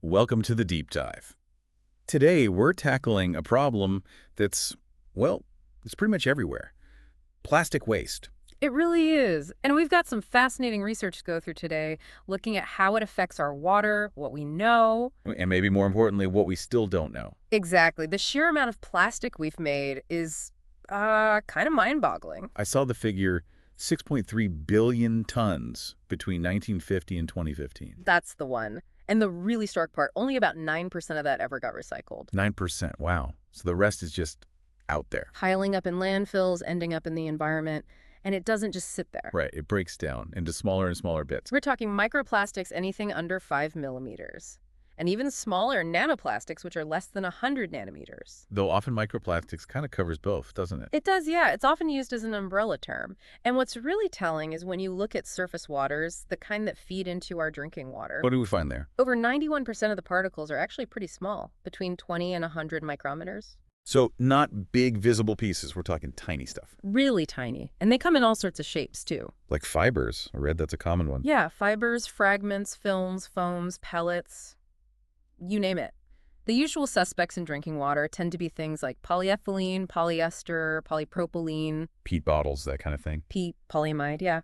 Welcome to the Deep Dive. Today, we're tackling a problem that's, well, it's pretty much everywhere. Plastic waste. It really is. And we've got some fascinating research to go through today, looking at how it affects our water, what we know. And maybe more importantly, what we still don't know. Exactly. The sheer amount of plastic we've made is kind of mind-boggling. I saw the figure 6.3 billion tons between 1950 and 2015. That's the one. And the really stark part, only about 9% of that ever got recycled. 9%, wow. So the rest is just out there. Piling up in landfills, ending up in the environment, and it doesn't just sit there. Right, it breaks down into smaller and smaller bits. We're talking microplastics, anything under 5 millimeters. And even smaller nanoplastics, which are less than 100 nanometers. Though often microplastics kind of covers both, doesn't it? It does, yeah. It's often used as an umbrella term. And what's really telling is when you look at surface waters, the kind that feed into our drinking water. What do we find there? Over 91% of the particles are actually pretty small, between 20 and 100 micrometers. So not big visible pieces, we're talking tiny stuff. Really tiny. And they come in all sorts of shapes, too. Like fibers. I read that's a common one. Yeah, fibers, fragments, films, foams, pellets. You name it. The usual suspects in drinking water tend to be things like polyethylene, polyester, polypropylene. Peat bottles, that kind of thing. Peat, polyamide, yeah.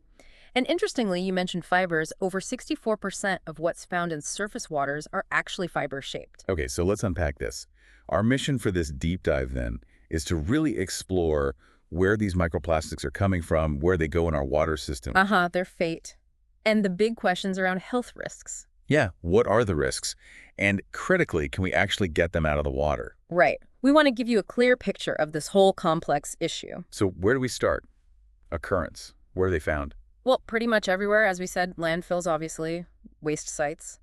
And interestingly, you mentioned fibers. Over 64% of what's found in surface waters are actually fiber-shaped. Okay, so let's unpack this. Our mission for this deep dive, then, is to really explore where these microplastics are coming from, where they go in our water system. Their fate. And the big questions around health risks. Yeah, what are the risks? And critically, can we actually get them out of the water? Right. We want to give you a clear picture of this whole complex issue. So where do we start? Occurrence. Where are they found? Well, pretty much everywhere, as we said, landfills, obviously, waste sites,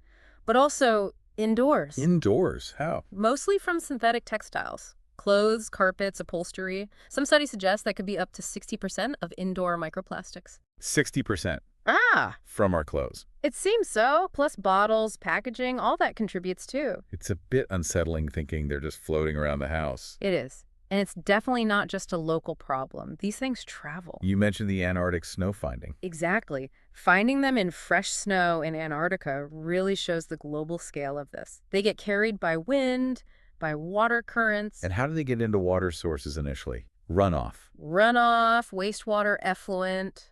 but also indoors. Indoors? How? Mostly from synthetic textiles. Clothes, carpets, upholstery. Some studies suggest that could be up to 60% of indoor microplastics. 60%. Ah! From our clothes. It seems so. Plus bottles, packaging, all that contributes too. It's a bit unsettling thinking they're just floating around the house. It is. And it's definitely not just a local problem. These things travel. You mentioned the Antarctic snow finding. Exactly. Finding them in fresh snow in Antarctica really shows the global scale of this. They get carried by wind, by water currents. And how do they get into water sources initially? Runoff. Runoff, wastewater effluent,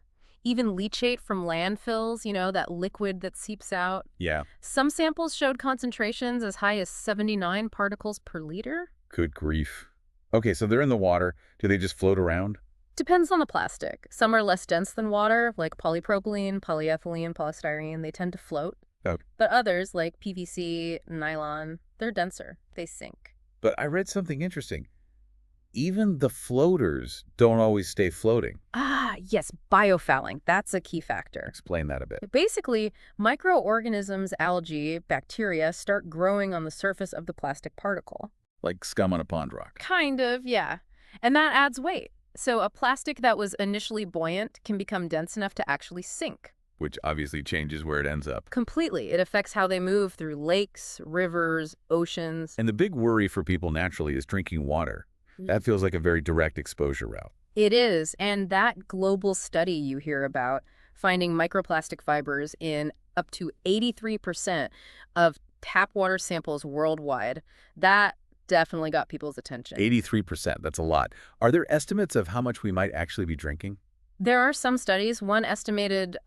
even leachate from landfills, that liquid that seeps out. Yeah. Some samples showed concentrations as high as 79 particles per liter. Good grief. Okay, so they're in the water. Do they just float around? Depends on the plastic. Some are less dense than water, like polypropylene, polyethylene, polystyrene. They tend to float. Okay. But others, like PVC, nylon, they're denser. They sink. But I read something interesting. Even the floaters don't always stay floating. Yes, biofouling. That's a key factor. Explain that a bit. Basically, microorganisms, algae, bacteria start growing on the surface of the plastic particle. Like scum on a pond rock. Kind of, yeah. And that adds weight. So a plastic that was initially buoyant can become dense enough to actually sink. Which obviously changes where it ends up. Completely. It affects how they move through lakes, rivers, oceans. And the big worry for people naturally is drinking water. That feels like a very direct exposure route. It is. And that global study you hear about, finding microplastic fibers in up to 83% of tap water samples worldwide, that definitely got people's attention. 83%, that's a lot. Are there estimates of how much we might actually be drinking? There are some studies. One estimated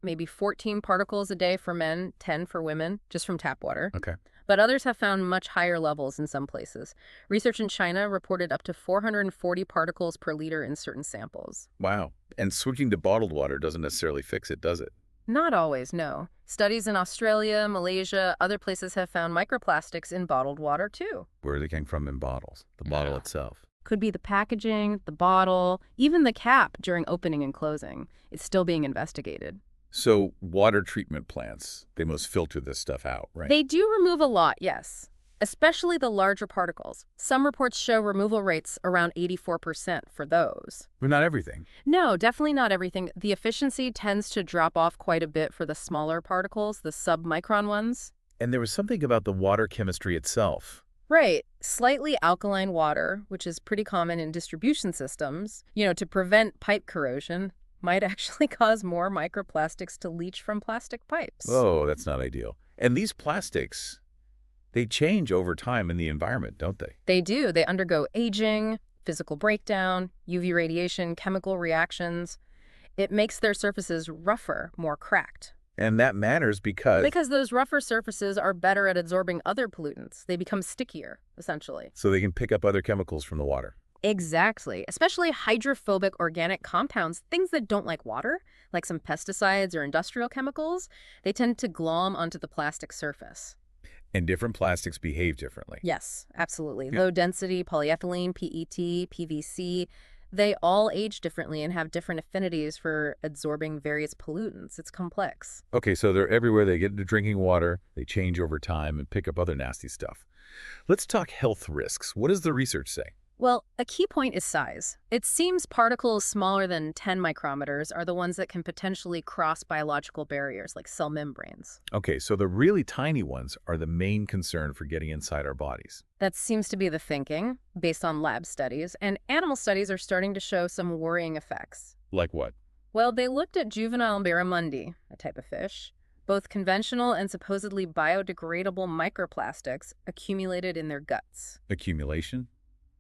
maybe 14 particles a day for men, 10 for women, just from tap water. Okay. But others have found much higher levels in some places. Research in China reported up to 440 particles per liter in certain samples. Wow. And switching to bottled water doesn't necessarily fix it, does it? Not always, no. Studies in Australia, Malaysia, other places have found microplastics in bottled water, too. Where they came from in bottles, the bottle itself. Could be the packaging, the bottle, even the cap during opening and closing. It's still being investigated. So water treatment plants, they must filter this stuff out, right? They do remove a lot, yes, especially the larger particles. Some reports show removal rates around 84% for those. But not everything. No, definitely not everything. The efficiency tends to drop off quite a bit for the smaller particles, the submicron ones. And there was something about the water chemistry itself. Right. Slightly alkaline water, which is pretty common in distribution systems, to prevent pipe corrosion, might actually cause more microplastics to leach from plastic pipes. Oh, that's not ideal. And these plastics, They change over time in the environment, don't they? They do. They undergo aging, physical breakdown, UV radiation, chemical reactions. It makes their surfaces rougher, more cracked. And that matters because Because those rougher surfaces are better at absorbing other pollutants. They become stickier, essentially. so they can pick up other chemicals from the water. Exactly. Especially hydrophobic organic compounds, things that don't like water, like some pesticides or industrial chemicals, they tend to glom onto the plastic surface. And different plastics behave differently. Yes, absolutely. Yeah. Low density, polyethylene, PET, PVC, they all age differently and have different affinities for absorbing various pollutants. It's complex. Okay, so they're everywhere. They get into drinking water, they change over time and pick up other nasty stuff. Let's talk health risks. What does the research say? Well, a key point is size. It seems particles smaller than 10 micrometers are the ones that can potentially cross biological barriers, like cell membranes. Okay, so the really tiny ones are the main concern for getting inside our bodies. That seems to be the thinking, based on lab studies, and animal studies are starting to show some worrying effects. Like what? Well, they looked at juvenile barramundi, a type of fish. Both conventional and supposedly biodegradable microplastics accumulated in their guts. Accumulation?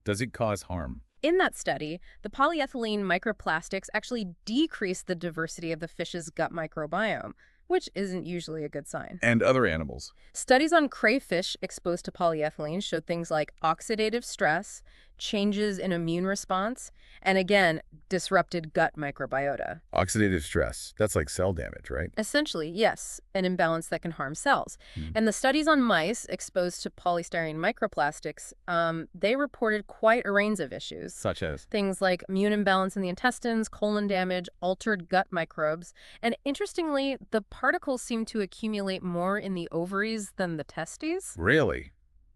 Does it cause harm? In that study, the polyethylene microplastics actually decreased the diversity of the fish's gut microbiome, which isn't usually a good sign. And other animals? Studies on crayfish exposed to polyethylene showed things like oxidative stress, changes in immune response, and again, disrupted gut microbiota. Oxidative stress. That's like cell damage, right? Essentially, yes, an imbalance that can harm cells. And the studies on mice exposed to polystyrene microplastics, they reported quite a range of issues. Such as? Things like immune imbalance in the intestines, colon damage, altered gut microbes. And interestingly, the particles seem to accumulate more in the ovaries than the testes. Really?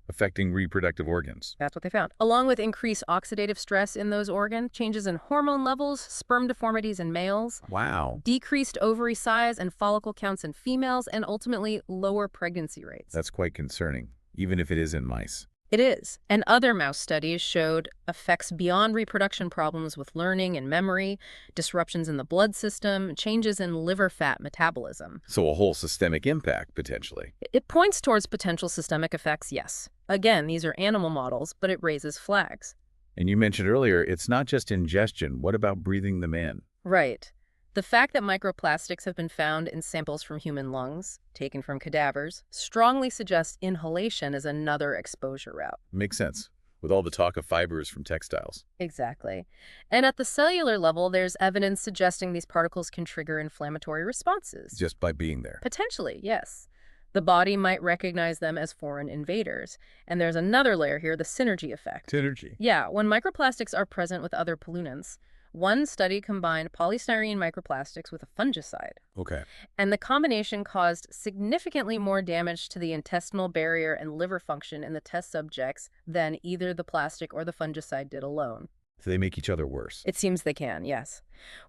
Affecting reproductive organs. That's what they found. Along with increased oxidative stress in those organs, changes in hormone levels, sperm deformities in males, Wow. decreased ovary size and follicle counts in females, and ultimately lower pregnancy rates. That's quite concerning, even if it is in mice. It is. And other mouse studies showed effects beyond reproduction problems with learning and memory, disruptions in the blood system, changes in liver fat metabolism. So a whole systemic impact, potentially. It points towards potential systemic effects, yes. Again, these are animal models, but it raises flags. And you mentioned earlier, it's not just ingestion. What about breathing them in? Right. The fact that microplastics have been found in samples from human lungs, taken from cadavers, strongly suggests inhalation is another exposure route. Makes sense, with all the talk of fibers from textiles. Exactly. And at the cellular level, there's evidence suggesting these particles can trigger inflammatory responses. Just by being there. Potentially, yes. The body might recognize them as foreign invaders. And there's another layer here, the synergy effect. Synergy. Yeah, when microplastics are present with other pollutants, one study combined polystyrene microplastics with a fungicide, Okay. and the combination caused significantly more damage to the intestinal barrier and liver function in the test subjects than either the plastic or the fungicide did alone. So they make each other worse. It seems they can, yes,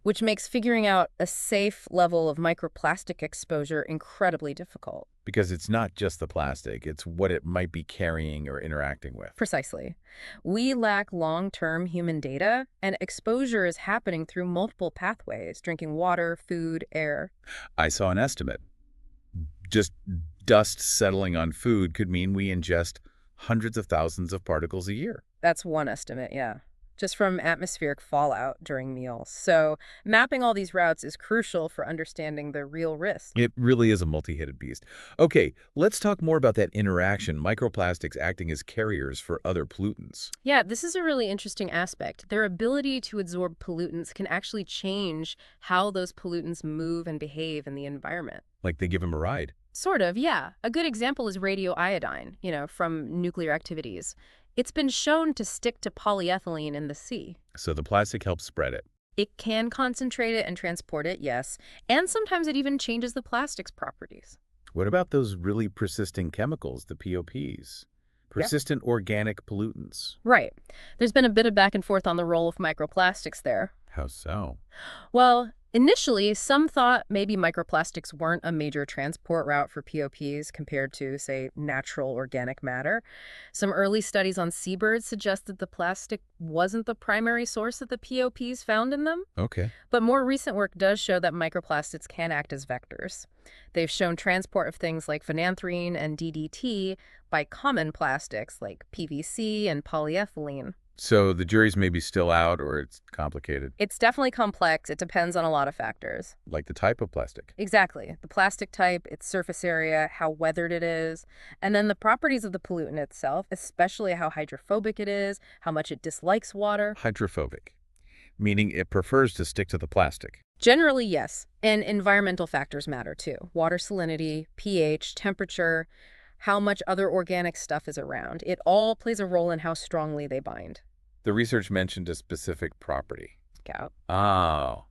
which makes figuring out a safe level of microplastic exposure incredibly difficult. Because it's not just the plastic, it's what it might be carrying or interacting with. Precisely. We lack long-term human data, and exposure is happening through multiple pathways, drinking water, food, air. I saw an estimate. Just dust settling on food could mean we ingest hundreds of thousands of particles a year. That's one estimate, yeah, just from atmospheric fallout during meals. So mapping all these routes is crucial for understanding the real risk. It really is a multi-headed beast. Okay, let's talk more about that interaction, microplastics acting as carriers for other pollutants. Yeah, this is a really interesting aspect. Their ability to absorb pollutants can actually change how those pollutants move and behave in the environment. Like they give them a ride. Sort of, yeah. A good example is radioiodine, from nuclear activities. It's been shown to stick to polyethylene in the sea. So the plastic helps spread it. It can concentrate it and transport it, yes, and sometimes it even changes the plastic's properties. What about those really persistent chemicals, the POPs? Persistent organic pollutants. Right. There's been a bit of back and forth on the role of microplastics there. How so? Well, initially, some thought maybe microplastics weren't a major transport route for POPs compared to, say, natural organic matter. Some early studies on seabirds suggested the plastic wasn't the primary source of the POPs found in them. Okay. But more recent work does show that microplastics can act as vectors. They've shown transport of things like phenanthrene and DDT, by common plastics like PVC and polyethylene. So the jury's maybe still out, or it's complicated, It's definitely complex. It depends on a lot of factors. like the type of plastic. Exactly. The plastic type, its surface area, how weathered it is, and then the properties of the pollutant itself, especially how hydrophobic it is, how much it dislikes water. Hydrophobic, meaning it prefers to stick to the plastic. Generally, yes. And environmental factors matter too. Water salinity, pH, temperature, how much other organic stuff is around. It all plays a role in how strongly they bind. The research mentioned a specific property. Gout. Oh,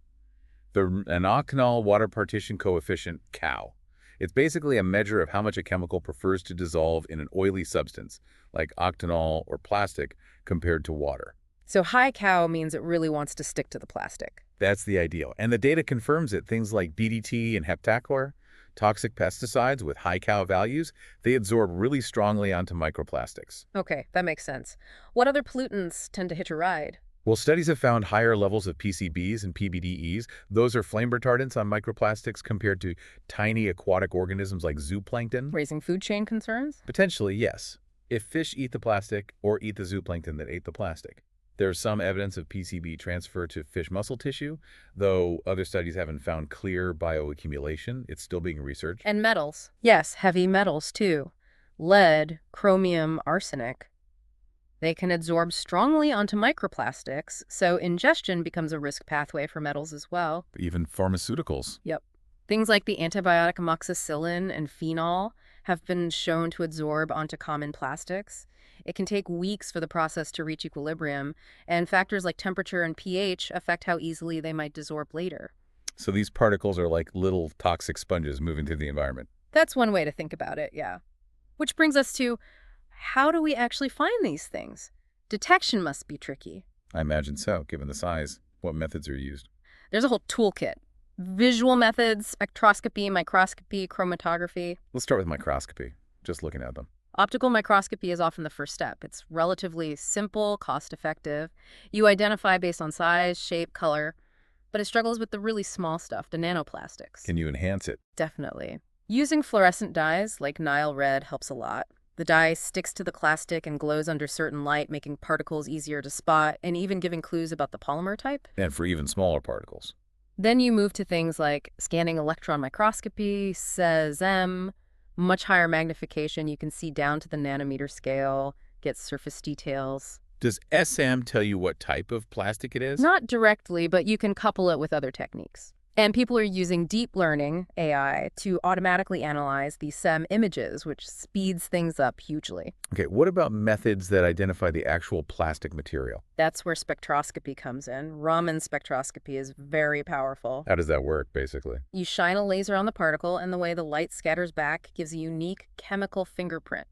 the anoconal water partition coefficient, COW. It's basically a measure of how much a chemical prefers to dissolve in an oily substance, like octanol or plastic, compared to water. So high cow means it really wants to stick to the plastic. That's the ideal. And the data confirms it. Things like DDT and heptachlor, toxic pesticides with high COW values, they absorb really strongly onto microplastics. Okay, that makes sense. What other pollutants tend to hitch a ride? Well, studies have found higher levels of PCBs and PBDEs. Those are flame retardants on microplastics compared to tiny aquatic organisms like zooplankton. Raising food chain concerns? Potentially, yes, if fish eat the plastic or eat the zooplankton that ate the plastic. There's some evidence of PCB transfer to fish muscle tissue, though other studies haven't found clear bioaccumulation. It's still being researched. And metals. Yes, heavy metals too. Lead, chromium, arsenic. They can absorb strongly onto microplastics, so ingestion becomes a risk pathway for metals as well. Even pharmaceuticals. Yep. Things like the antibiotic amoxicillin and phenol have been shown to absorb onto common plastics. It can take weeks for the process to reach equilibrium, and factors like temperature and pH affect how easily they might desorb later. So these particles are like little toxic sponges moving through the environment. That's one way to think about it, yeah. Which brings us to, how do we actually find these things? Detection must be tricky. I imagine so, given the size. What methods are used? There's a whole toolkit. Visual methods, spectroscopy, microscopy, chromatography. Let's start with microscopy, just looking at them. Optical microscopy is often the first step. It's relatively simple, cost-effective. You identify based on size, shape, color, but it struggles with the really small stuff, the nanoplastics. Can you enhance it? Definitely. Using fluorescent dyes like Nile red helps a lot. The dye sticks to the plastic and glows under certain light, making particles easier to spot and even giving clues about the polymer type. And for even smaller particles. Then you move to things like scanning electron microscopy, SEM, much higher magnification. You can see down to the nanometer scale, get surface details. Does SM tell you what type of plastic it is? Not directly, but you can couple it with other techniques. And people are using deep learning, AI, to automatically analyze these SEM images, which speeds things up hugely. Okay, what about methods that identify the actual plastic material? That's where spectroscopy comes in. Raman spectroscopy is very powerful. How does that work, basically? You shine a laser on the particle, and the way the light scatters back gives a unique chemical fingerprint.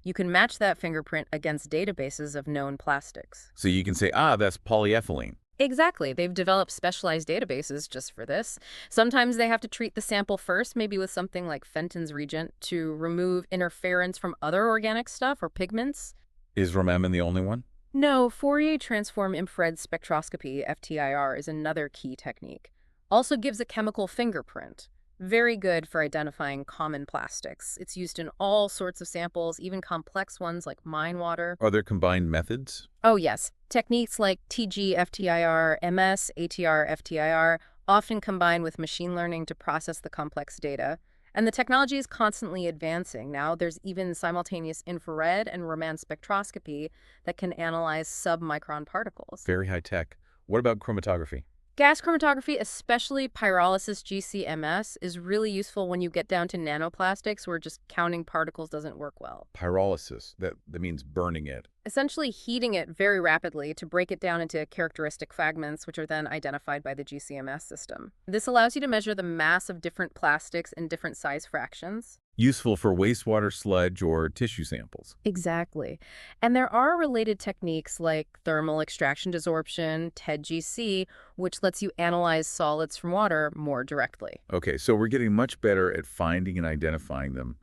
You can match that fingerprint against databases of known plastics. So you can say, that's polyethylene. Exactly. They've developed specialized databases just for this. Sometimes they have to treat the sample first, maybe with something like Fenton's reagent, to remove interference from other organic stuff or pigments. Is Raman the only one? No, Fourier transform infrared spectroscopy, FTIR, is another key technique. Also gives a chemical fingerprint. Very good for identifying common plastics. It's used in all sorts of samples, even complex ones like mine water. Are there combined methods? Oh, yes. Techniques like TG-FTIR, MS, ATR-FTIR often combine with machine learning to process the complex data. And the technology is constantly advancing. Now there's even simultaneous infrared and Raman spectroscopy that can analyze sub-micron particles. Very high tech. What about chromatography? Gas chromatography, especially pyrolysis GCMS, is really useful when you get down to nanoplastics where just counting particles doesn't work well. Pyrolysis, that means burning it. Essentially heating it very rapidly to break it down into characteristic fragments, which are then identified by the GCMS system. This allows you to measure the mass of different plastics in different size fractions. Useful for wastewater sludge or tissue samples. Exactly. And there are related techniques like thermal extraction desorption, TED-GC, which lets you analyze solids from water more directly. Okay, so we're getting much better at finding and identifying them.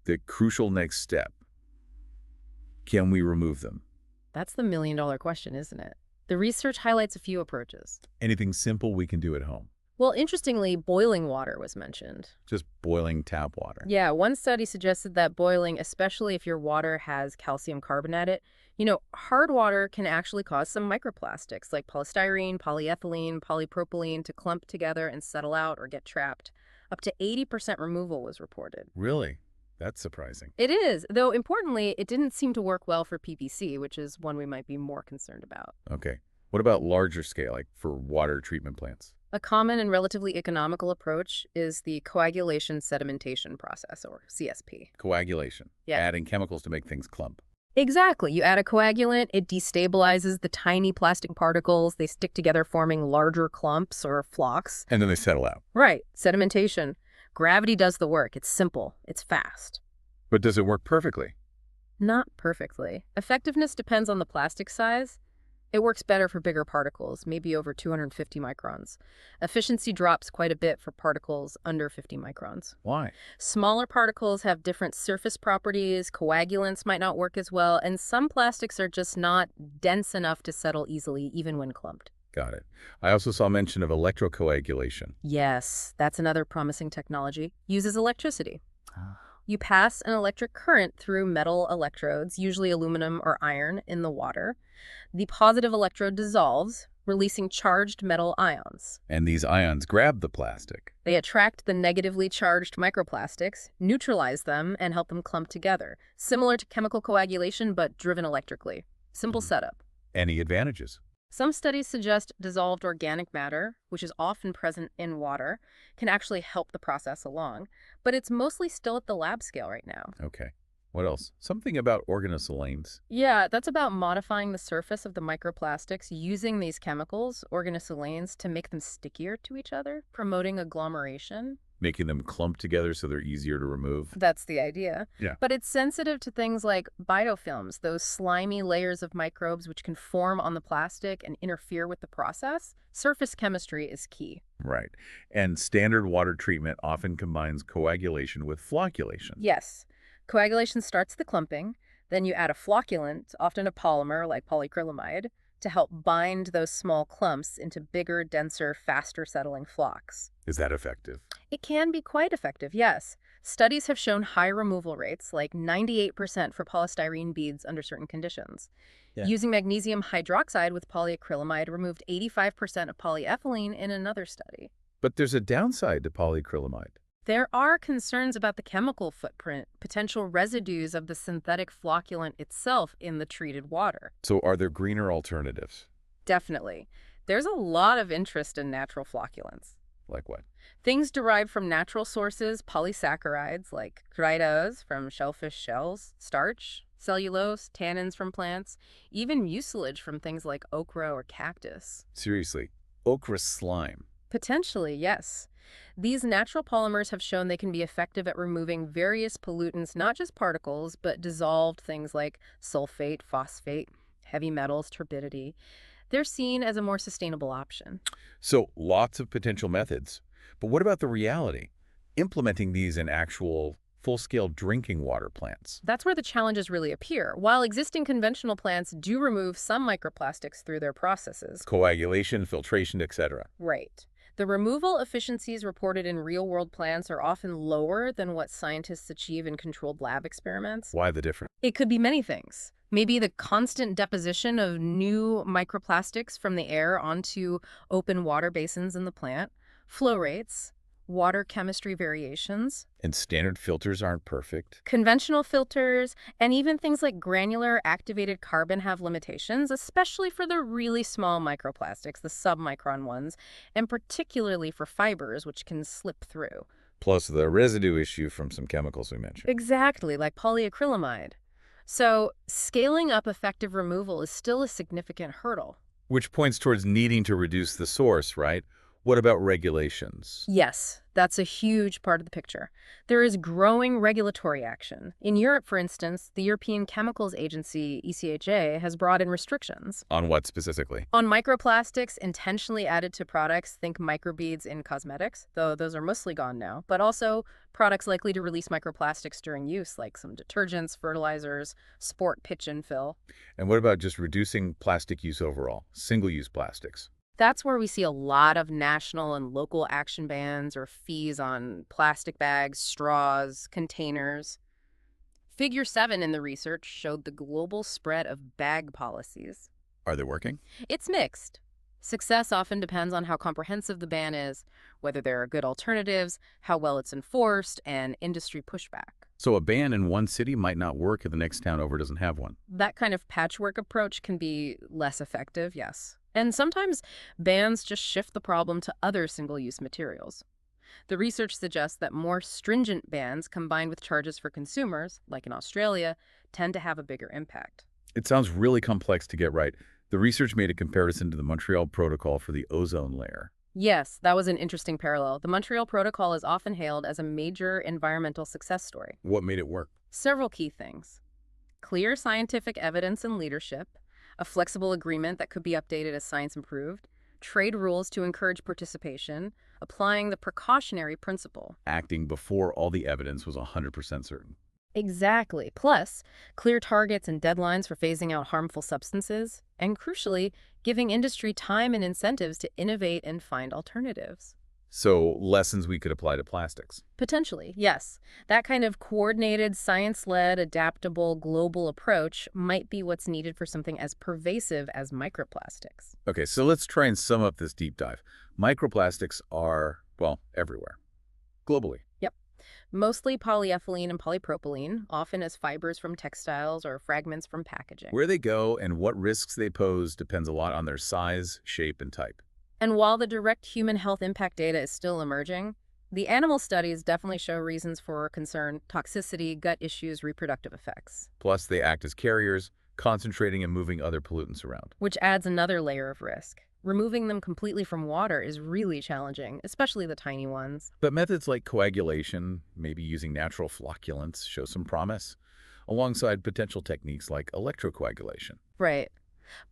The crucial next step. Can we remove them? That's the million-dollar question, isn't it? The research highlights a few approaches. Anything simple we can do at home. Well, interestingly, boiling water was mentioned. Just boiling tap water. Yeah, one study suggested that boiling, especially if your water has calcium carbonate in it, hard water can actually cause some microplastics like polystyrene, polyethylene, polypropylene to clump together and settle out or get trapped. Up to 80% removal was reported. Really? That's surprising. It is, though importantly, it didn't seem to work well for PVC, which is one we might be more concerned about. Okay. What about larger scale, like for water treatment plants? A common and relatively economical approach is the coagulation sedimentation process, or CSP. Coagulation. Yeah. Adding chemicals to make things clump. Exactly. You add a coagulant, it destabilizes the tiny plastic particles. They stick together, forming larger clumps or flocks. And then they settle out. Right. Sedimentation. Gravity does the work. It's simple. It's fast. But does it work perfectly? Not perfectly. Effectiveness depends on the plastic size. It works better for bigger particles, maybe over 250 microns. Efficiency drops quite a bit for particles under 50 microns. Why? Smaller particles have different surface properties, coagulants might not work as well, and some plastics are just not dense enough to settle easily, even when clumped. Got it. I also saw mention of electrocoagulation. Yes, that's another promising technology. Uses electricity. Ah. You pass an electric current through metal electrodes, usually aluminum or iron, in the water. The positive electrode dissolves, releasing charged metal ions. And these ions grab the plastic. They attract the negatively charged microplastics, neutralize them, and help them clump together. Similar to chemical coagulation, but driven electrically. Simple setup. Any advantages? Some studies suggest dissolved organic matter, which is often present in water, can actually help the process along, but it's mostly still at the lab scale right now. Okay. What else? Something about organocelanes. Yeah, that's about modifying the surface of the microplastics using these chemicals, organocelanes, to make them stickier to each other, promoting agglomeration. Making them clump together so they're easier to remove. That's the idea. Yeah. But it's sensitive to things like biofilms, those slimy layers of microbes which can form on the plastic and interfere with the process. Surface chemistry is key. Right. And standard water treatment often combines coagulation with flocculation. Yes. Coagulation starts the clumping, then you add a flocculant, often a polymer like polyacrylamide, to help bind those small clumps into bigger, denser, faster settling flocks. Is that effective? It can be quite effective, yes. Studies have shown high removal rates, like 98% for polystyrene beads under certain conditions. Yeah. Using magnesium hydroxide with polyacrylamide removed 85% of polyethylene in another study. But there's a downside to polyacrylamide. There are concerns about the chemical footprint, potential residues of the synthetic flocculant itself in the treated water. So are there greener alternatives? Definitely. There's a lot of interest in natural flocculants. Like what? Things derived from natural sources, polysaccharides like chromatography-mass from shellfish shells, starch, cellulose, tannins from plants, even mucilage from things like okra or cactus. Seriously, okra slime. Potentially, yes. These natural polymers have shown they can be effective at removing various pollutants, not just particles, but dissolved things like sulfate, phosphate, heavy metals, turbidity. They're seen as a more sustainable option. So lots of potential methods. But what about the reality? Implementing these in actual full-scale drinking water plants. That's where the challenges really appear. While existing conventional plants do remove some microplastics through their processes. Coagulation, filtration, etc. Right. The removal efficiencies reported in real-world plants are often lower than what scientists achieve in controlled lab experiments. Why the difference? It could be many things. Maybe the constant deposition of new microplastics from the air onto open water basins in the plant, flow rates, water chemistry variations, And standard filters aren't perfect. conventional filters, and even things like granular activated carbon have limitations, especially for the really small microplastics, the submicron ones, and particularly for fibers, which can slip through. Plus the residue issue from some chemicals we mentioned. Exactly, like polyacrylamide. So scaling up effective removal is still a significant hurdle. Which points towards needing to reduce the source, right? What about regulations? Yes, that's a huge part of the picture. There is growing regulatory action. In Europe, for instance, the European Chemicals Agency, ECHA, has brought in restrictions. On what specifically? On microplastics intentionally added to products, think microbeads in cosmetics, though those are mostly gone now, but also products likely to release microplastics during use, like some detergents, fertilizers, sport pitch and fill. And what about just reducing plastic use overall? Single-use plastics? That's where we see a lot of national and local action bans or fees on plastic bags, straws, containers. Figure 7 in the research showed the global spread of bag policies. Are they working? It's mixed. Success often depends on how comprehensive the ban is, whether there are good alternatives, how well it's enforced, and industry pushback. So a ban in one city might not work if the next town over doesn't have one. That kind of patchwork approach can be less effective, yes. And sometimes bans just shift the problem to other single-use materials. The research suggests that more stringent bans combined with charges for consumers, like in Australia, tend to have a bigger impact. It sounds really complex to get right. The research made a comparison to the Montreal Protocol for the ozone layer. Yes, that was an interesting parallel. The Montreal Protocol is often hailed as a major environmental success story. What made it work? Several key things: clear scientific evidence and leadership, a flexible agreement that could be updated as science improved, trade rules to encourage participation, applying the precautionary principle. Acting before all the evidence was 100% certain. Exactly. Plus, clear targets and deadlines for phasing out harmful substances, and crucially, giving industry time and incentives to innovate and find alternatives. So lessons we could apply to plastics. Potentially, yes. That kind of coordinated, science-led, adaptable, global approach might be what's needed for something as pervasive as microplastics. Okay, so let's try and sum up this deep dive. Microplastics are, well, everywhere. Globally. Yep. Mostly polyethylene and polypropylene, often as fibers from textiles or fragments from packaging. Where they go and what risks they pose depends a lot on their size, shape, and type. And while the direct human health impact data is still emerging, the animal studies definitely show reasons for concern: toxicity, gut issues, reproductive effects. Plus, they act as carriers, concentrating and moving other pollutants around. Which adds another layer of risk. Removing them completely from water is really challenging, especially the tiny ones. But methods like coagulation, maybe using natural flocculants, show some promise, alongside potential techniques like electrocoagulation. Right.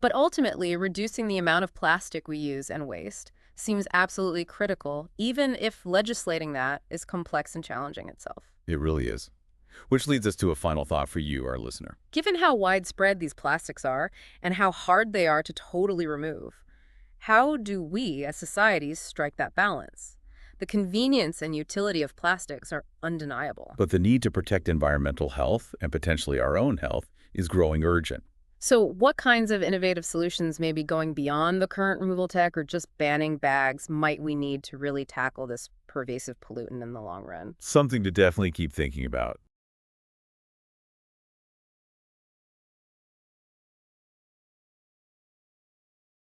But ultimately, reducing the amount of plastic we use and waste seems absolutely critical, even if legislating that is complex and challenging itself. It really is. Which leads us to a final thought for you, our listener. Given how widespread these plastics are and how hard they are to totally remove, how do we as societies strike that balance? The convenience and utility of plastics are undeniable. But the need to protect environmental health, and potentially our own health, is growing urgent. So what kinds of innovative solutions, maybe going beyond the current removal tech or just banning bags, might we need to really tackle this pervasive pollutant in the long run? Something to definitely keep thinking about.